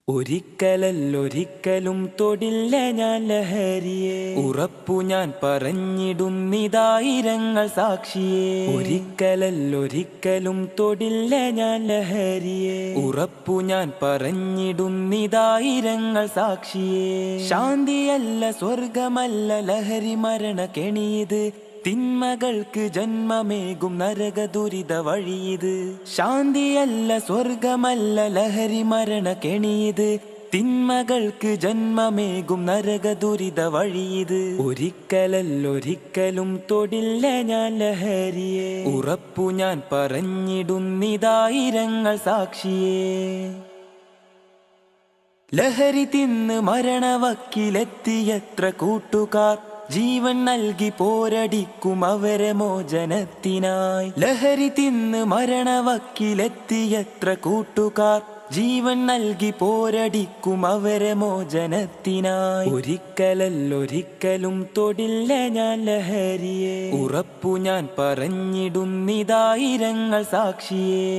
ഒരിക്കലല്ലൊരിക്കലും തൊടില്ല ഞാൻ ലഹരിയെ, ഉറപ്പു ഞാൻ പറഞ്ഞിടുന്നിതായിരങ്ങൾ സാക്ഷിയെ. ഒരിക്കലല്ലൊരിക്കലും തൊടില്ല ഞാൻ ലഹരിയെ, ഉറപ്പു ഞാൻ പറഞ്ഞിടുന്നിതായിരങ്ങൾ സാക്ഷിയെ. ശാന്തിയല്ല സ്വർഗമല്ല ലഹരി മരണ കെണിയത്, തിന്മകൾക്ക് ജന്മമേകും നരക ദുരിത വഴിയത്. ശാന്തിയല്ല സ്വർഗമല്ല ലഹരി മരണ കെണിയത്, തിന്മകൾക്ക് ജന്മമേകും നരക ദുരിത വഴിയത്. ഒരിക്കലല്ലൊരിക്കലും തൊടില്ല ഞാൻ ലഹരിയെ, ഉറപ്പു ഞാൻ പറഞ്ഞിടുന്നിതായിരങ്ങൾ സാക്ഷിയെ. ലഹരി തിന്ന് മരണവക്കിലെത്തിയത്ര കൂട്ടുകാർ, ജീവൻ നൽകി പോരടിക്കും അവരെ മോചനത്തിനായി. ലഹരി തിന്ന് മരണവക്കിലെത്തിയത്ര കൂട്ടുകാർ, ജീവൻ നൽകി പോരടിക്കും അവരെ മോചനത്തിനായി. ഒരിക്കലല്ലൊരിക്കലും തൊടില്ല ഞാൻ ലഹരിയെ, ഉറപ്പു ഞാൻ പറഞ്ഞിടുന്നിതായിരങ്ങൾ സാക്ഷിയെ.